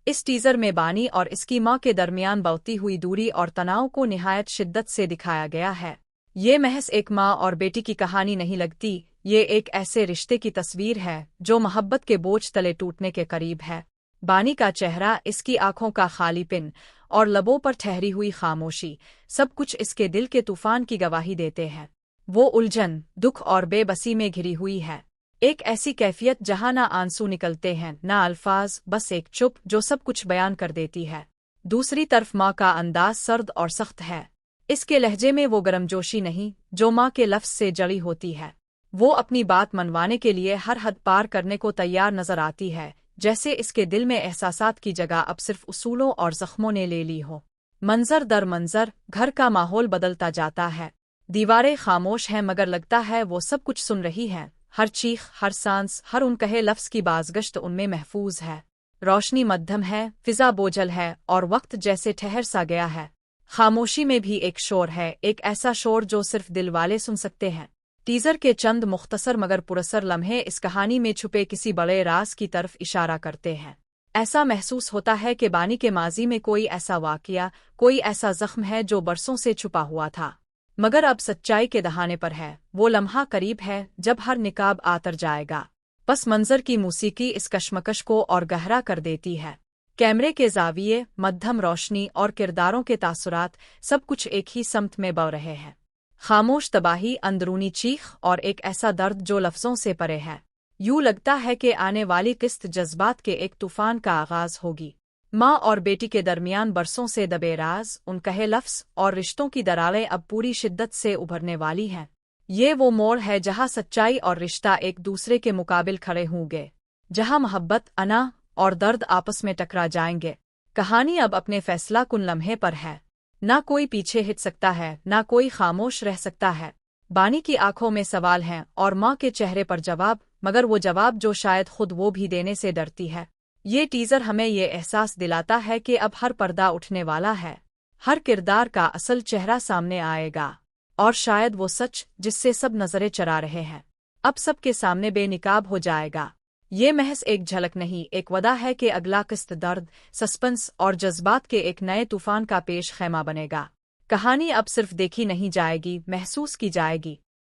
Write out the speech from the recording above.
इस टीजर में बानी और इसकी मां के दरमियान बढ़ती हुई दूरी और तनाव को निहायत शिद्दत से दिखाया गया है। ये महज एक मां और बेटी की कहानी नहीं लगती, ये एक ऐसे रिश्ते की तस्वीर है जो मोहब्बत के बोझ तले टूटने के करीब है। बानी का चेहरा, इसकी आंखों का खालीपन और लबों पर ठहरी हुई खामोशी, सब कुछ इसके दिल के तूफान की गवाही देते हैं। वो उलझन, दुख और बेबसी में घिरी हुई है, एक ऐसी कैफियत जहां ना आंसू निकलते हैं ना अल्फाज, बस एक चुप जो सब कुछ बयान कर देती है। दूसरी तरफ माँ का अंदाज सर्द और सख्त है। इसके लहजे में वो गर्मजोशी नहीं जो माँ के लफ्ज़ से जड़ी होती है। वो अपनी बात मनवाने के लिए हर हद पार करने को तैयार नजर आती है, जैसे इसके दिल में एहसासात की जगह अब सिर्फ उसूलों और जख्मों ने ले ली हो। मंजर दर मंजर घर का माहौल बदलता जाता है। दीवारें खामोश हैं मगर लगता है वो सब कुछ सुन रही हैं। हर चीख, हर सांस, हर उन कहे लफ्ज़ की बाज़गश्त उनमें महफूज है। रोशनी मध्यम है, फिजा बोझल है और वक्त जैसे ठहर सा गया है। खामोशी में भी एक शोर है, एक ऐसा शोर जो सिर्फ दिल वाले सुन सकते हैं। टीजर के चंद मुख्तसर मगर पुरअसर लम्हे इस कहानी में छुपे किसी बड़े राज की तरफ इशारा करते हैं। ऐसा महसूस होता है कि बानी के माजी में कोई ऐसा वाक़या, कोई ऐसा जख्म है जो बरसों से छुपा हुआ था, मगर अब सच्चाई के दहाने पर है। वो लम्हा करीब है जब हर निकाब आतर जाएगा। पस मंजर की मौसीकी इस कशमकश को और गहरा कर देती है। कैमरे के ज़ाविये, मध्यम रोशनी और किरदारों के तासुरात, सब कुछ एक ही समत में बह रहे हैं। खामोश तबाही, अंदरूनी चीख और एक ऐसा दर्द जो लफ्ज़ों से परे है। यूं लगता है कि आने वाली किस्त जज्बात के एक तूफान का आगाज होगी। माँ और बेटी के दरमियान बरसों से दबे राज, उन कहे लफ्ज़ और रिश्तों की दरारें अब पूरी शिद्दत से उभरने वाली हैं। ये वो मोड़ है जहाँ सच्चाई और रिश्ता एक दूसरे के मुकाबिल खड़े होंगे, जहाँ मोहब्बत, अना और दर्द आपस में टकरा जाएंगे। कहानी अब अपने फैसला कुन लम्हे पर है। ना कोई पीछे हिट सकता है, ना कोई खामोश रह सकता है। बानी की आंखों में सवाल हैं और माँ के चेहरे पर जवाब, मगर वो जवाब जो शायद खुद वो भी देने से डरती है। ये टीजर हमें ये एहसास दिलाता है कि अब हर पर्दा उठने वाला है, हर किरदार का असल चेहरा सामने आएगा, और शायद वो सच जिससे सब नजरें चरा रहे हैं अब सबके सामने बेनिकाब हो जाएगा। ये महज एक झलक नहीं, एक वदा है कि अगला किस्त दर्द, सस्पेंस और जज्बात के एक नए तूफान का पेश खैमा बनेगा। कहानी अब सिर्फ देखी नहीं जाएगी, महसूस की जाएगी।